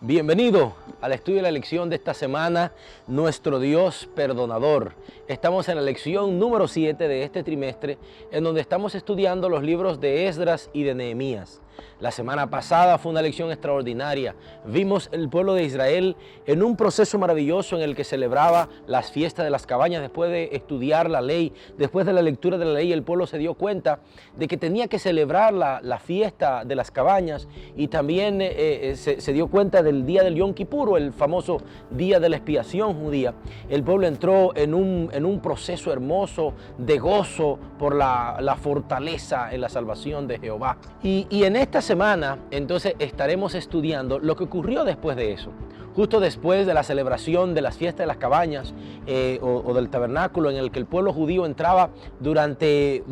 Bienvenido al estudio de la lección de esta semana, Nuestro Dios Perdonador. Estamos en la lección número 7 de este trimestre, en donde estamos estudiando los libros de Esdras y de Nehemías. La semana pasada fue una lección extraordinaria. Vimos el pueblo de Israel en un proceso maravilloso en el que celebraba las fiestas de las cabañas. Después de estudiar la ley, después de la lectura de la ley, el pueblo se dio cuenta de que tenía que celebrar la fiesta de las cabañas, y también se dio cuenta del día del Yom Kippur, el famoso día de la expiación judía. El pueblo entró en un proceso hermoso de gozo por la fortaleza en la salvación de Jehová. Y en esta semana entonces estaremos estudiando lo que ocurrió después de eso. Justo después de la celebración de las fiestas de las cabañas o del tabernáculo, en el que el pueblo judío entraba durante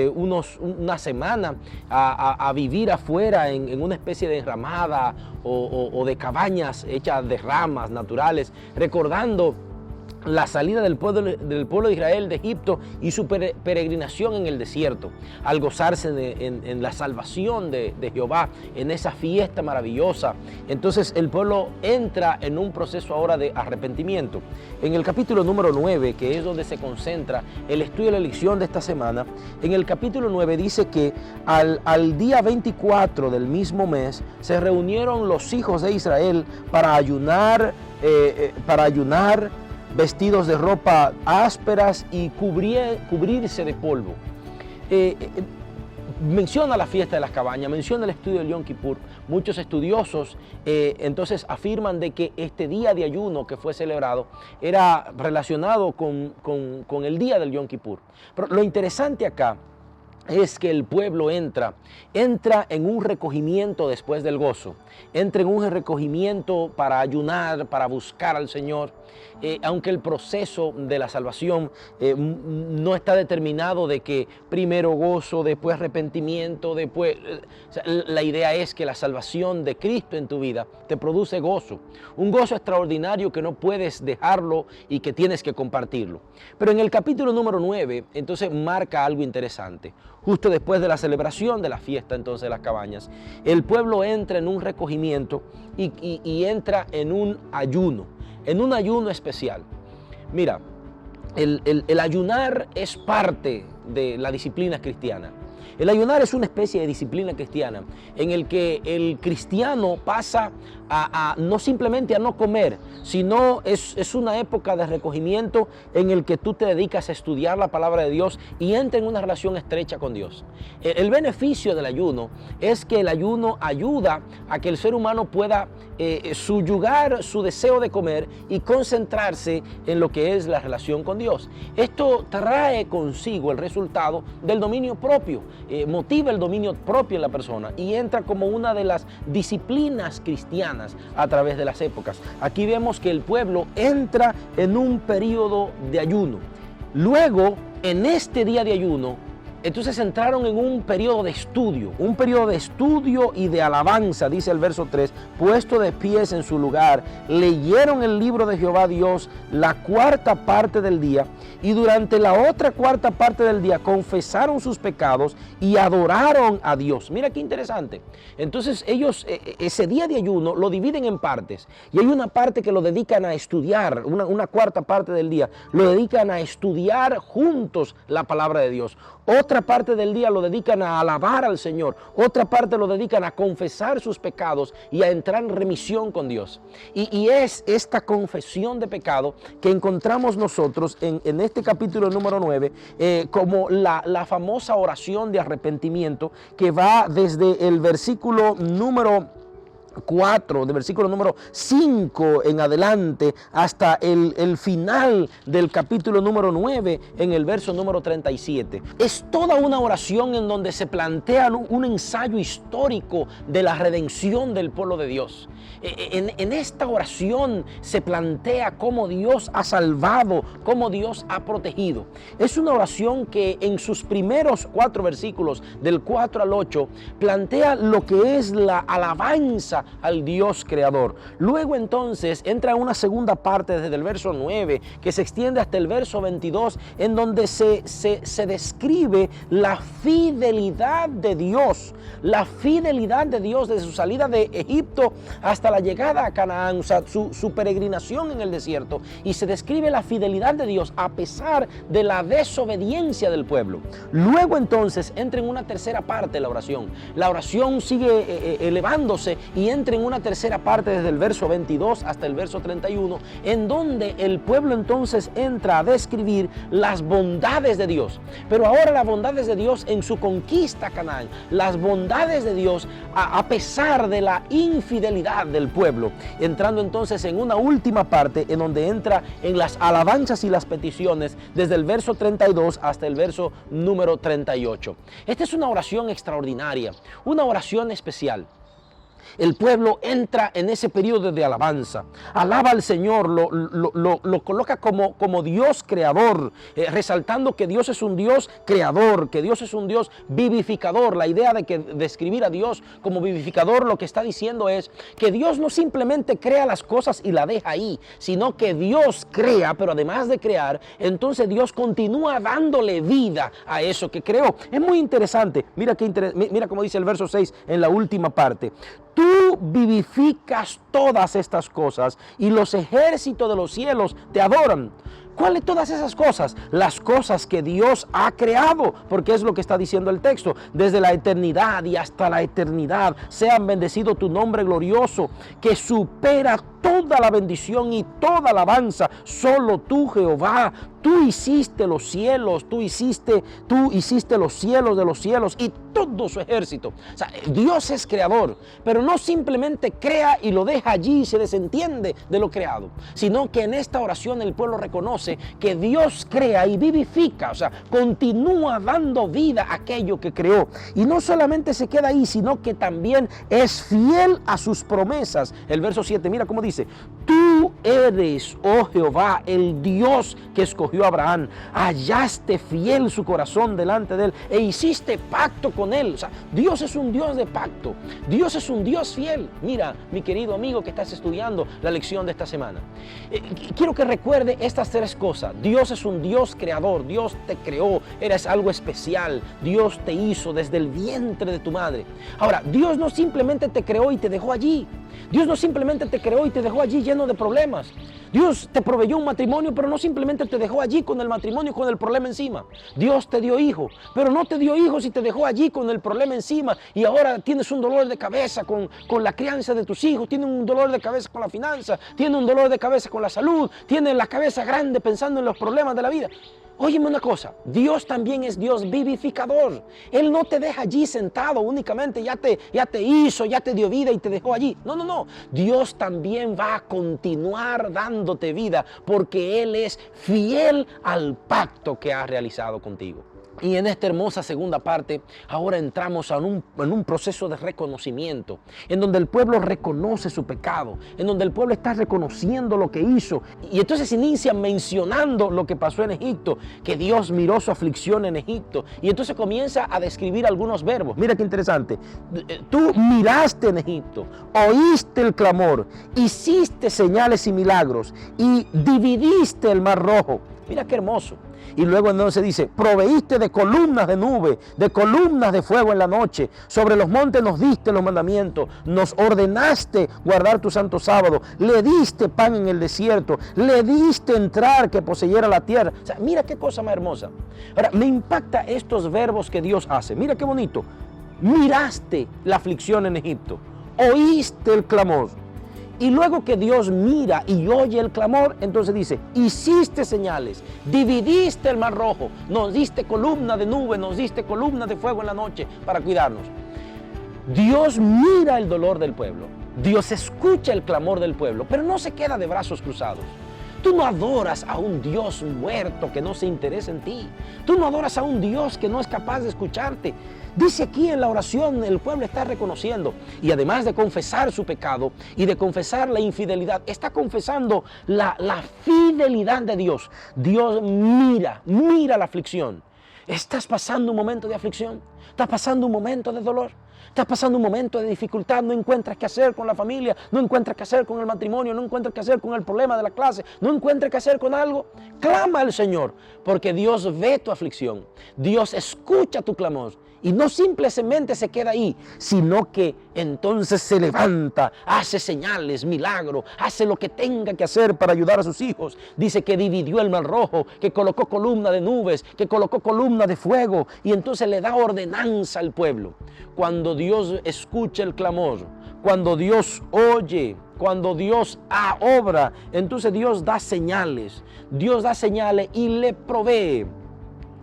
una semana a vivir afuera en una especie de enramada o de cabañas hechas de ramas naturales, recordando la salida del pueblo de Israel de Egipto y su peregrinación en el desierto, al gozarse en la salvación de Jehová, en esa fiesta maravillosa. Entonces el pueblo entra en un proceso ahora de arrepentimiento. En el capítulo número 9, que es donde se concentra el estudio de la lección de esta semana, en el capítulo 9 dice que al día 24 del mismo mes se reunieron los hijos de Israel para ayunar, vestidos de ropa ásperas y cubrirse de polvo. Menciona la fiesta de las cabañas, menciona el estudio del Yom Kippur. Muchos estudiosos entonces afirman de que este día de ayuno que fue celebrado era relacionado con el día del Yom Kippur. Pero lo interesante acá es que el pueblo entra en un recogimiento después del gozo, entra en un recogimiento para ayunar, para buscar al Señor, aunque el proceso de la salvación no está determinado de que primero gozo, después arrepentimiento, después... la idea es que la salvación de Cristo en tu vida te produce gozo, un gozo extraordinario que no puedes dejarlo y que tienes que compartirlo. Pero en el capítulo número 9, entonces marca algo interesante. Justo después de la celebración de la fiesta entonces de las cabañas, el pueblo entra en un recogimiento y entra en un ayuno especial. Mira, el ayunar es parte de la disciplina cristiana. El ayunar es una especie de disciplina cristiana en el que el cristiano pasa no simplemente a no comer, sino es una época de recogimiento en el que tú te dedicas a estudiar la palabra de Dios y entras en una relación estrecha con Dios. El beneficio del ayuno es que el ayuno ayuda a que el ser humano pueda subyugar su deseo de comer y concentrarse en lo que es la relación con Dios. Esto trae consigo el resultado del dominio propio, motiva el dominio propio en la persona y entra como una de las disciplinas cristianas a través de las épocas. Aquí vemos que el pueblo entra en un periodo de ayuno. Luego, en este día de ayuno, entonces entraron en un periodo de estudio y de alabanza, dice el verso 3, puesto de pies en su lugar, leyeron el libro de Jehová Dios la cuarta parte del día, y durante la otra cuarta parte del día confesaron sus pecados y adoraron a Dios. Mira qué interesante. Entonces ellos ese día de ayuno lo dividen en partes, y hay una parte que lo dedican a estudiar, una cuarta parte del día lo dedican a estudiar juntos la palabra de Dios. Otra parte del día lo dedican a alabar al Señor. Otra parte lo dedican a confesar sus pecados y a entrar en remisión con Dios. Y es esta confesión de pecado que encontramos nosotros en este capítulo número 9 como la famosa oración de arrepentimiento que va desde el versículo número 4, del versículo número 5 en adelante hasta el final del capítulo número 9 en el verso número 37. Es toda una oración en donde se plantea un ensayo histórico de la redención del pueblo de Dios. En esta oración se plantea cómo Dios ha salvado, cómo Dios ha protegido. Es una oración que en sus primeros 4 versículos, del 4 al 8, plantea lo que es la alabanza alabanza al Dios creador. Luego entonces entra una segunda parte desde el verso 9 que se extiende hasta el verso 22, en donde se describe la fidelidad de Dios. La fidelidad de Dios desde su salida de Egipto hasta la llegada a Canaán, o sea, su peregrinación en el desierto. Y se describe la fidelidad de Dios a pesar de la desobediencia del pueblo. Luego entonces entra en una tercera parte de la oración. La oración sigue elevándose y entra en una tercera parte desde el verso 22 hasta el verso 31, en donde el pueblo entonces entra a describir las bondades de Dios. Pero ahora las bondades de Dios en su conquista a Canaán, las bondades de Dios a pesar de la infidelidad del pueblo, entrando entonces en una última parte en donde entra en las alabanzas y las peticiones desde el verso 32 hasta el verso número 38. Esta es una oración extraordinaria, una oración especial. El pueblo entra en ese periodo de alabanza, alaba al Señor, lo coloca como Dios creador, resaltando que Dios es un Dios creador, que Dios es un Dios vivificador. La idea de describir a Dios como vivificador, lo que está diciendo es que Dios no simplemente crea las cosas y la deja ahí, sino que Dios crea, pero además de crear, entonces Dios continúa dándole vida a eso que creó. Es muy interesante, mira cómo dice el verso 6 en la última parte. Tú vivificas todas estas cosas y los ejércitos de los cielos te adoran. ¿Cuáles todas esas cosas? Las cosas que Dios ha creado, porque es lo que está diciendo el texto. Desde la eternidad y hasta la eternidad sean bendecido tu nombre glorioso, que supera toda la bendición y toda alabanza. Solo tú, Jehová, tú hiciste los cielos, tú hiciste los cielos de los cielos y todo su ejército. O sea, Dios es creador, pero no simplemente crea y lo deja allí y se desentiende de lo creado, sino que en esta oración el pueblo reconoce que Dios crea y vivifica, o sea, continúa dando vida a aquello que creó. Y no solamente se queda ahí, sino que también es fiel a sus promesas. El verso 7, mira cómo dice: tú eres, oh Jehová, el Dios que escogió a Abraham, hallaste fiel su corazón delante de él e hiciste pacto con él. O sea, Dios es un Dios de pacto, Dios es un Dios fiel. Mira, mi querido amigo que estás estudiando la lección de esta semana, quiero que recuerde estas tres cosas. Dios es un Dios creador, Dios te creó, eres algo especial, Dios te hizo desde el vientre de tu madre. Ahora, Dios no simplemente te creó y te dejó allí. Dios no simplemente te creó y te dejó allí lleno de problemas. Dios te proveyó un matrimonio, pero no simplemente te dejó allí con el matrimonio y con el problema encima. Dios te dio hijos, pero no te dio hijos y te dejó allí con el problema encima. Y ahora tienes un dolor de cabeza con la crianza de tus hijos, tienes un dolor de cabeza con la finanza, tienes un dolor de cabeza con la salud, tienes la cabeza grande pensando en los problemas de la vida. Óyeme una cosa, Dios también es Dios vivificador. Él no te deja allí sentado únicamente, ya te hizo, ya te dio vida y te dejó allí. No, no, no. Dios también va a continuar dándote vida porque Él es fiel al pacto que ha realizado contigo. Y en esta hermosa segunda parte, ahora entramos en un proceso de reconocimiento, en donde el pueblo reconoce su pecado, en donde el pueblo está reconociendo lo que hizo. Y entonces inicia mencionando lo que pasó en Egipto, que Dios miró su aflicción en Egipto. Y entonces comienza a describir algunos verbos. Mira qué interesante. Tú miraste en Egipto, oíste el clamor, hiciste señales y milagros y dividiste el mar rojo. Mira qué hermoso. Y luego entonces dice, proveíste de columnas de nube, de columnas de fuego en la noche. Sobre los montes nos diste los mandamientos, nos ordenaste guardar tu santo sábado, le diste pan en el desierto, le diste entrar que poseyera la tierra. O sea, mira qué cosa más hermosa. Ahora, me impacta estos verbos que Dios hace. Mira qué bonito. Miraste la aflicción en Egipto, oíste el clamor. Y luego que Dios mira y oye el clamor, entonces dice, hiciste señales, dividiste el mar rojo, nos diste columna de nube, nos diste columna de fuego en la noche para cuidarnos. Dios mira el dolor del pueblo, Dios escucha el clamor del pueblo, pero no se queda de brazos cruzados. Tú no adoras a un Dios muerto que no se interesa en ti. Tú no adoras a un Dios que no es capaz de escucharte. Dice aquí en la oración, el pueblo está reconociendo, y además de confesar su pecado y de confesar la infidelidad, está confesando la fidelidad de Dios. Dios mira la aflicción. ¿Estás pasando un momento de aflicción? ¿Estás pasando un momento de dolor? Estás pasando un momento de dificultad, no encuentras qué hacer con la familia, no encuentras qué hacer con el matrimonio, no encuentras qué hacer con el problema de la clase, no encuentras qué hacer con algo. Clama al Señor, porque Dios ve tu aflicción, Dios escucha tu clamor. Y no simplemente se queda ahí, sino que entonces se levanta, hace señales, milagros, hace lo que tenga que hacer para ayudar a sus hijos. Dice que dividió el mar rojo, que colocó columna de nubes, que colocó columna de fuego, y entonces le da ordenanza al pueblo. Cuando Dios escucha el clamor, cuando Dios oye, cuando Dios obra, entonces Dios da señales y le provee.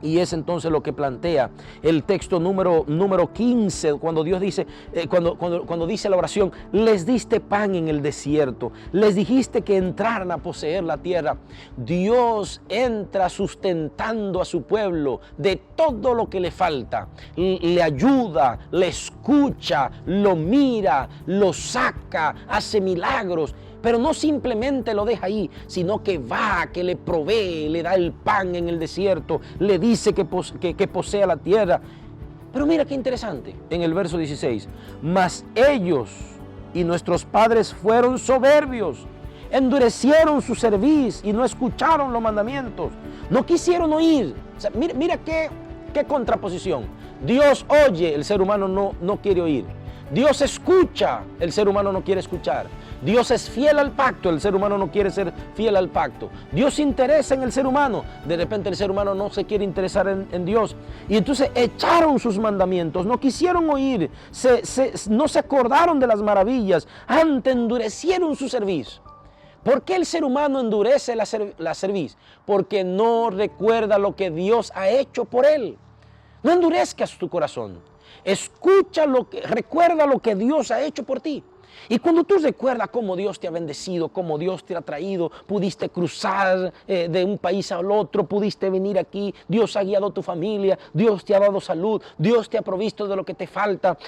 Y es entonces lo que plantea el texto número 15, cuando Dios dice, cuando dice la oración, les diste pan en el desierto, les dijiste que entraran a poseer la tierra. Dios entra sustentando a su pueblo de todo lo que le falta, le ayuda, le escucha, lo mira, lo saca, hace milagros. Pero no simplemente lo deja ahí, sino que va, que le provee, le da el pan en el desierto, le dice que posea la tierra. Pero mira qué interesante, en el verso 16, mas ellos y nuestros padres fueron soberbios, endurecieron su cerviz y no escucharon los mandamientos, no quisieron oír. O sea, mira qué contraposición. Dios oye, el ser humano no quiere oír. Dios escucha, el ser humano no quiere escuchar. Dios es fiel al pacto, el ser humano no quiere ser fiel al pacto. Dios se interesa en el ser humano, de repente el ser humano no se quiere interesar en Dios. Y entonces echaron sus mandamientos, no quisieron oír, no se acordaron de las maravillas, antes endurecieron su cerviz. ¿Por qué el ser humano endurece la cerviz? Porque no recuerda lo que Dios ha hecho por él. No endurezcas tu corazón. Recuerda lo que Dios ha hecho por ti. Y cuando tú recuerdas cómo Dios te ha bendecido, cómo Dios te ha traído, pudiste cruzar de un país al otro, pudiste venir aquí, Dios ha guiado tu familia, Dios te ha dado salud, Dios te ha provisto de lo que te falta,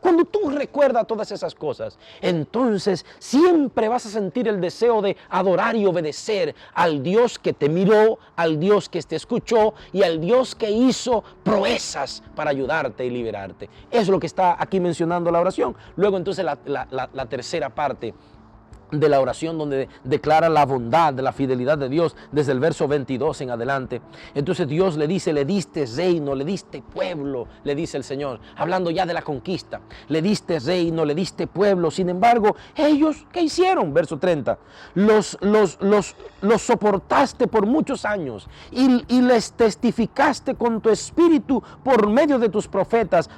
cuando tú recuerdas todas esas cosas, entonces siempre vas a sentir el deseo de adorar y obedecer al Dios que te miró, al Dios que te escuchó y al Dios que hizo proezas para ayudarte y liberarte. Es lo que está aquí mencionando la oración. Luego entonces la tercera parte de la oración, donde declara la bondad, de la fidelidad de Dios desde el verso 22 en adelante. Entonces Dios le dice, le diste reino, le diste pueblo, le dice el Señor, hablando ya de la conquista. Le diste reino, le diste pueblo. Sin embargo, ellos, ¿qué hicieron? Verso 30. Los soportaste por muchos años y les testificaste con tu espíritu por medio de tus profetas,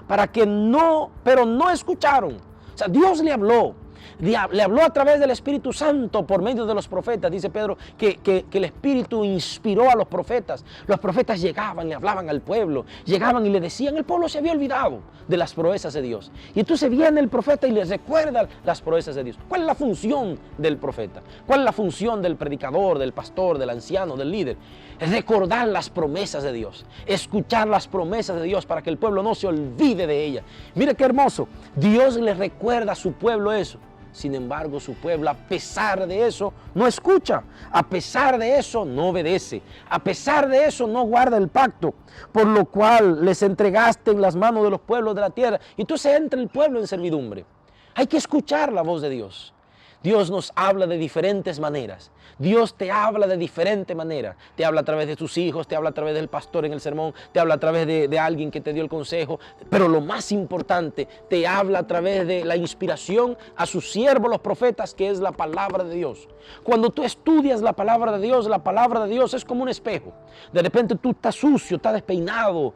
pero no escucharon. O sea, Dios le habló a través del Espíritu Santo por medio de los profetas. Dice Pedro que el Espíritu inspiró a los profetas. Los profetas llegaban, le hablaban al pueblo, llegaban y le decían, el pueblo se había olvidado de las proezas de Dios. Y entonces viene el profeta y les recuerda las proezas de Dios. ¿Cuál es la función del profeta? ¿Cuál es la función del predicador, del pastor, del anciano, del líder? Es recordar las promesas de Dios, escuchar las promesas de Dios para que el pueblo no se olvide de ellas. Mire qué hermoso, Dios le recuerda a su pueblo eso. Sin embargo, su pueblo, a pesar de eso, no escucha. A pesar de eso, no obedece. A pesar de eso, no guarda el pacto. Por lo cual les entregaste en las manos de los pueblos de la tierra. Y entonces entra el pueblo en servidumbre. Hay que escuchar la voz de Dios. Dios nos habla de diferentes maneras. Dios te habla de diferente manera. Te habla a través de tus hijos, te habla a través del pastor en el sermón, te habla a través de alguien que te dio el consejo. Pero lo más importante, te habla a través de la inspiración a sus siervos, los profetas, que es la palabra de Dios. Cuando tú estudias la palabra de Dios es como un espejo. De repente tú estás sucio, estás despeinado,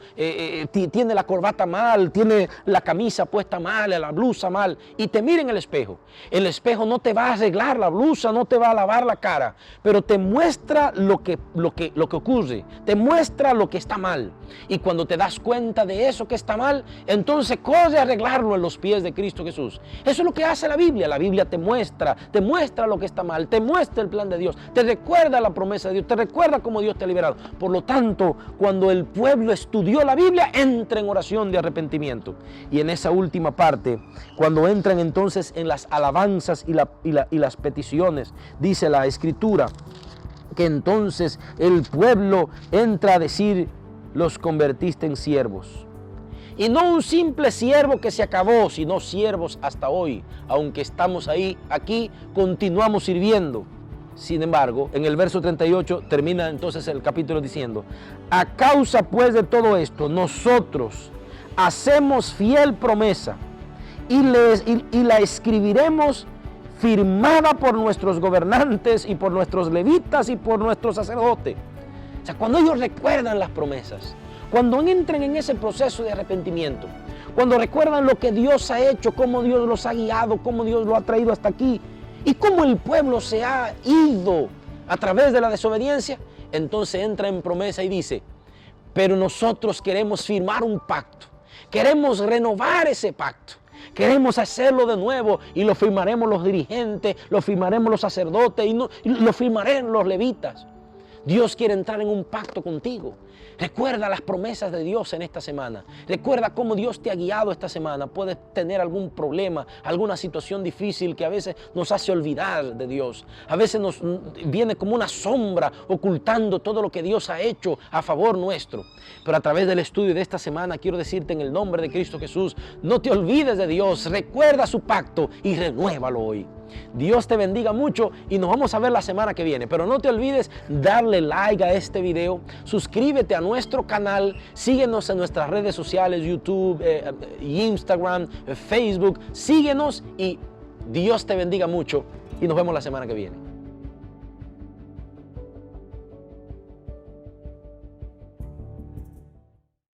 tiene la corbata mal, tiene la camisa puesta mal, la blusa mal, y te mira en el espejo. El espejo no te va a arreglar la blusa, no te va a lavar la cara, pero te muestra lo que ocurre, te muestra lo que está mal. Y cuando te das cuenta de eso que está mal, entonces corre a arreglarlo en los pies de Cristo Jesús. Eso es lo que hace la Biblia. La Biblia te muestra lo que está mal, te muestra el plan de Dios, te recuerda la promesa de Dios, te recuerda cómo Dios te ha liberado. Por lo tanto, cuando el pueblo estudió la Biblia, entra en oración de arrepentimiento. Y en esa última parte, cuando entran entonces en las alabanzas y las peticiones, dice la Escritura que entonces el pueblo entra a decir, los convertiste en siervos. Y no un simple siervo que se acabó, sino siervos hasta hoy. Aunque estamos aquí, continuamos sirviendo. Sin embargo, en el verso 38 termina entonces el capítulo diciendo: a causa pues de todo esto, nosotros hacemos fiel promesa y la escribiremos firmada por nuestros gobernantes y por nuestros levitas y por nuestros sacerdotes. O sea, cuando ellos recuerdan las promesas, cuando entran en ese proceso de arrepentimiento, cuando recuerdan lo que Dios ha hecho, cómo Dios los ha guiado, cómo Dios lo ha traído hasta aquí y cómo el pueblo se ha ido a través de la desobediencia, entonces entra en promesa y dice: pero nosotros queremos firmar un pacto, queremos renovar ese pacto, queremos hacerlo de nuevo y lo firmaremos los dirigentes, lo firmaremos los sacerdotes y lo firmaremos los levitas. Dios quiere entrar en un pacto contigo. Recuerda las promesas de Dios en esta semana. Recuerda cómo Dios te ha guiado esta semana. Puedes tener algún problema, alguna situación difícil que a veces nos hace olvidar de Dios. A veces nos viene como una sombra ocultando todo lo que Dios ha hecho a favor nuestro. Pero a través del estudio de esta semana quiero decirte en el nombre de Cristo Jesús: no te olvides de Dios, recuerda su pacto y renuévalo hoy. Dios te bendiga mucho y nos vamos a ver la semana que viene. Pero no te olvides darle like a este video, suscríbete a nuestro canal, síguenos en nuestras redes sociales, YouTube, Instagram, Facebook, síguenos y Dios te bendiga mucho y nos vemos la semana que viene.